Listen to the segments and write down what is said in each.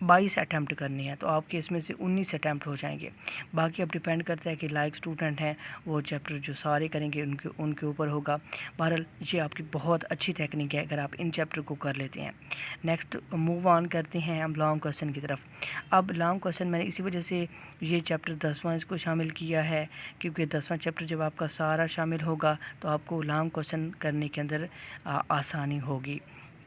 22 attempt کرنی ہے تو آپ کے اس میں سے 19 اٹیمپٹ ہو جائیں گے. باقی اب ڈیپینڈ کرتا ہے کہ لائک اسٹوڈنٹ ہیں وہ چیپٹر جو سارے کریں گے ان کے اوپر ہوگا. بہرحال یہ آپ کی بہت اچھی ٹیکنیک ہے اگر آپ ان چیپٹر کو کر لیتے ہیں. نیکسٹ موو آن کرتے ہیں ہم لانگ کویسچن کی طرف. اب لانگ کویسچن میں نے اسی وجہ سے یہ چیپٹر 10واں اس کو شامل کیا ہے کیونکہ 10واں چیپٹر جب آپ کا سارا شامل ہوگا تو آپ کو لانگ کویسچن کرنے کے اندر آسانی ہوگی.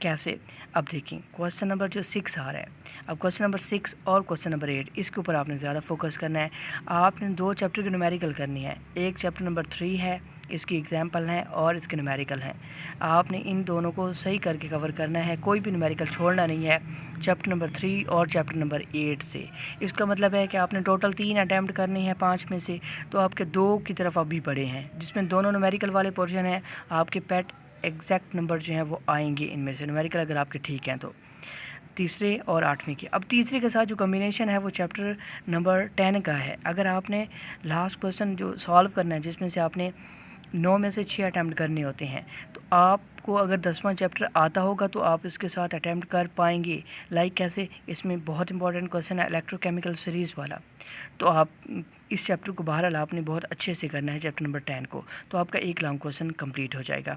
کیسے؟ اب دیکھیں کویسچن نمبر جو 6 آ رہا ہے. اب کویسچن نمبر 6 اور کویسچن نمبر 8 اس کے اوپر آپ نے زیادہ فوکس کرنا ہے. آپ نے 2 چیپٹر کی نومیریکل کرنی ہے. ایک چیپٹر نمبر 3 ہے اس کی ایگزامپل ہیں اور اس کے نومیریکل ہیں. آپ نے ان دونوں کو صحیح کر کے کور کرنا ہے, کوئی بھی نومیریکل چھوڑنا نہیں ہے چیپٹر نمبر 3 اور چیپٹر نمبر 8 سے. اس کا مطلب ہے کہ آپ نے ٹوٹل 3 اٹیمپٹ کرنے ہیں 5 میں سے, تو آپ کے 2 کی طرف ابھی بڑے ہیں جس میں دونوں نومیریکل والے پورشن ہیں. آپ کے پیٹ ایگزیکٹ نمبر جو ہیں وہ آئیں گے ان میں سے نومیریکل اگر آپ کے ٹھیک ہیں تو. تیسرے اور 8ویں کے. اب تیسرے کے ساتھ جو کمبینیشن ہے وہ چیپٹر نمبر 10 کا ہے. اگر آپ نے لاسٹ کویسچن جو سالو کرنا ہے جس میں سے آپ نے 9 میں سے 6 اٹیمپٹ کرنے ہوتے ہیں تو آپ کو اگر 10واں چیپٹر آتا ہوگا تو آپ اس کے ساتھ اٹیمپٹ کر پائیں گے. لائک کیسے؟ اس میں بہت امپورٹنٹ کویسچن ہے الیکٹرو کیمیکل سیریز والا, تو آپ اس چیپٹر کو بہرحال آپ نے بہت اچھے سے کرنا ہے چیپٹر نمبر 10 کو, تو آپ کا ایک لانگ کویسچن کمپلیٹ ہو جائے گا.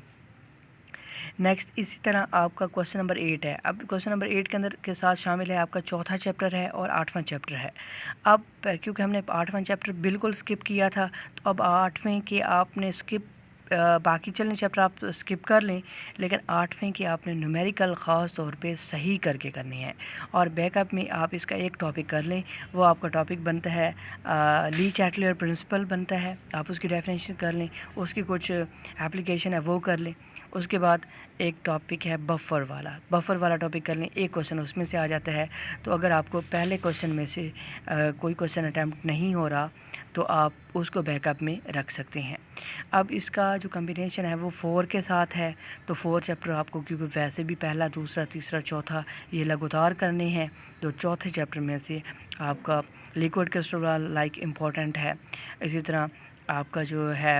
نیکسٹ اسی طرح آپ کا کویسچن نمبر 8 ہے. اب کویسچن نمبر 8 کے اندر کے ساتھ شامل ہے آپ کا چوتھا چیپٹر ہے اور 8واں چیپٹر ہے. اب کیونکہ ہم نے 8واں چیپٹر بالکل سکپ کیا تھا تو اب 8ویں کے آپ نے سکپ باقی چلنے چیپٹر آپ سکپ کر لیں, لیکن 8ویں کی آپ نے نومیریکل خاص طور پہ صحیح کر کے کرنی ہے. اور بیک اپ میں آپ اس کا ایک ٹاپک کر لیں, وہ آپ کا ٹاپک بنتا ہے لی چیٹلر پرنسپل بنتا ہے. آپ اس کی ڈیفینیشن کر لیں, اس کی کچھ اپلیکیشن ہے وہ کر لیں. اس کے بعد ایک ٹاپک ہے بفر والا ٹاپک کر لیں, ایک کویسچن اس میں سے آ جاتا ہے. تو اگر آپ کو پہلے کویسچن میں سے کوئی کویسچن اٹیمپٹ نہیں ہو رہا تو آپ اس کو بیک اپ میں رکھ سکتے ہیں. اب اس کا جو کمبینیشن ہے وہ 4 کے ساتھ ہے, تو 4 چیپٹر آپ کو کیونکہ ویسے بھی پہلا دوسرا تیسرا چوتھا یہ لگاتار کرنے ہیں, تو چوتھے چیپٹر میں سے آپ کا لیکوڈ کرسٹل لائک امپورٹنٹ ہے. اسی طرح آپ کا جو ہے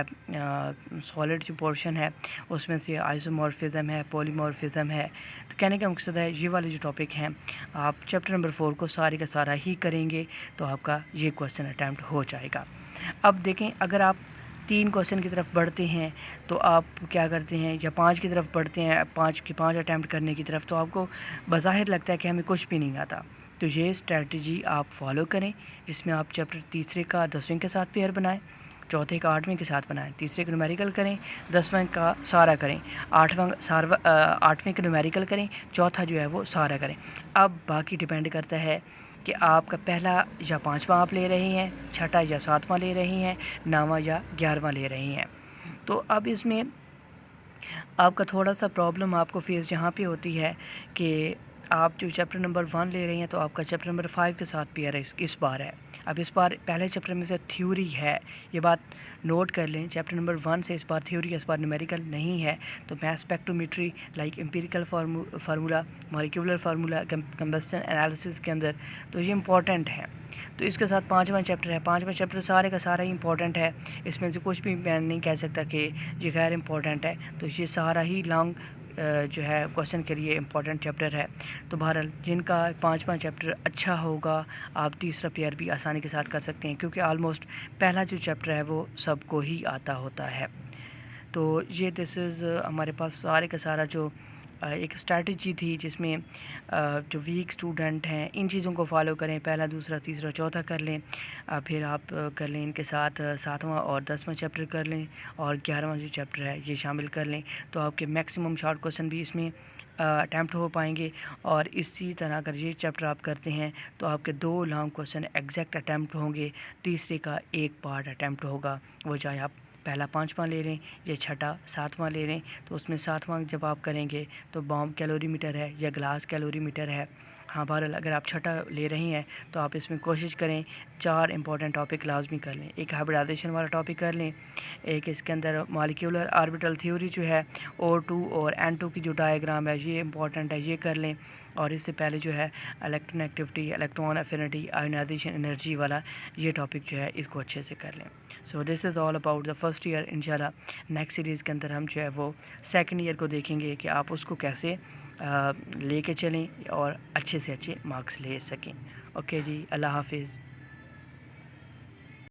سالڈ جو پورشن ہے اس میں سے آئزومورفزم ہے, پولیمورفزم ہے. تو کہنے کا مقصد ہے یہ والے جو ٹاپک ہیں آپ چیپٹر نمبر 4 کو سارے کا سارا ہی کریں گے تو آپ کا یہ کویسچن اٹیمپٹ ہو جائے گا. اب دیکھیں اگر آپ 3 کویسچن کی طرف بڑھتے ہیں تو آپ کیا کرتے ہیں, یا 5 کی طرف بڑھتے ہیں 5 اٹیمپٹ کرنے کی طرف, تو آپ کو بظاہر لگتا ہے کہ ہمیں کچھ بھی نہیں آتا. تو یہ اسٹریٹجی آپ فالو کریں جس میں آپ چیپٹر تیسرے کا 10ویں کے ساتھ پیئر بنائیں, چوتھے کا 8ویں کے ساتھ بنائیں, تیسرے کا نومیریکل کریں, 10واں کا سارا کریں, 8ویں کا نومیریکل کریں, چوتھا جو ہے وہ سارا کریں. اب باقی ڈیپینڈ کرتا ہے کہ آپ کا پہلا یا 5واں آپ لے رہے ہیں, چھٹا یا 7واں لے رہے ہیں, 9واں یا 11واں لے رہے ہیں. تو اب اس میں آپ کا تھوڑا سا پرابلم آپ کو فیس جہاں پہ ہوتی ہے کہ آپ جو چیپٹر نمبر 1 لے رہے ہیں تو آپ کا چیپٹر نمبر 5 کے ساتھ پیئر اس بار ہے. اب اس بار پہلے چیپٹر میں سے تھیوری ہے, یہ بات نوٹ کر لیں. چیپٹر نمبر 1 سے اس بار تھیوری ہے, اس بار نومیریکل نہیں ہے. تو mass spectrometry like empirical formula, molecular formula, combustion analysis کے اندر تو یہ امپورٹنٹ ہے. تو اس کے ساتھ 5واں چیپٹر ہے. 5واں چیپٹر سارے کا سارا ہی امپورٹنٹ ہے, اس میں سے کچھ بھی میں نہیں کہہ سکتا کہ یہ غیر امپورٹنٹ ہے. تو یہ سارا ہی لانگ جو ہے کویسچن کے لیے امپورٹنٹ چیپٹر ہے. تو بہرحال جن کا 5واں چیپٹر اچھا ہوگا آپ تیسرا پیئر بھی آسانی کے ساتھ کر سکتے ہیں, کیونکہ آلموسٹ پہلا جو چیپٹر ہے وہ سب کو ہی آتا ہوتا ہے. تو یہ دس از ہمارے پاس سارے کا سارا جو ایک اسٹریٹجی تھی جس میں جو ویک اسٹوڈنٹ ہیں ان چیزوں کو فالو کریں, پہلا دوسرا تیسرا چوتھا کر لیں, پھر آپ کر لیں ان کے ساتھ 7واں اور 10واں چیپٹر کر لیں, اور 11واں جو چیپٹر ہے یہ شامل کر لیں, تو آپ کے میکسیمم شارٹ کویسچن بھی اس میں اٹیمپٹ ہو پائیں گے. اور اسی طرح اگر یہ چیپٹر آپ کرتے ہیں تو آپ کے 2 لانگ کویسچن ایگزیکٹ اٹیمپٹ ہوں گے, تیسرے کا ایک پارٹ اٹیمپٹ ہوگا, وہ چاہے آپ پہلا 5واں لے لیں یا چھٹا 7واں لے لیں. تو اس میں 7واں جب آپ کریں گے تو بام کیلوری میٹر ہے یا گلاس کیلوری میٹر ہے. ہاں بہرحال اگر آپ چھٹا لے رہے ہیں تو آپ اس میں کوشش کریں 4 امپورٹنٹ ٹاپک لازمی کر لیں. ایک ہائبرڈائزیشن والا ٹاپک کر لیں, ایک اس کے اندر مالیکولر آربیٹل تھیوری جو ہے O2 اور N2 کی جو ڈائیگرام ہے یہ امپورٹنٹ ہے, یہ کر لیں. اور اس سے پہلے جو ہے electron activity, electron affinity, ionisation energy والا یہ ٹاپک جو ہے اس کو اچھے سے کر لیں. So this is all about the first year. انشاءاللہ نیکسٹ سیریز کے اندر ہم جو ہے وہ سیکنڈ ایئر کو دیکھیں گے کہ آپ اس کو کیسے لے کے چلیں اور اچھے سے اچھے مارکس لے سکیں۔ اوکے جی، اللہ حافظ۔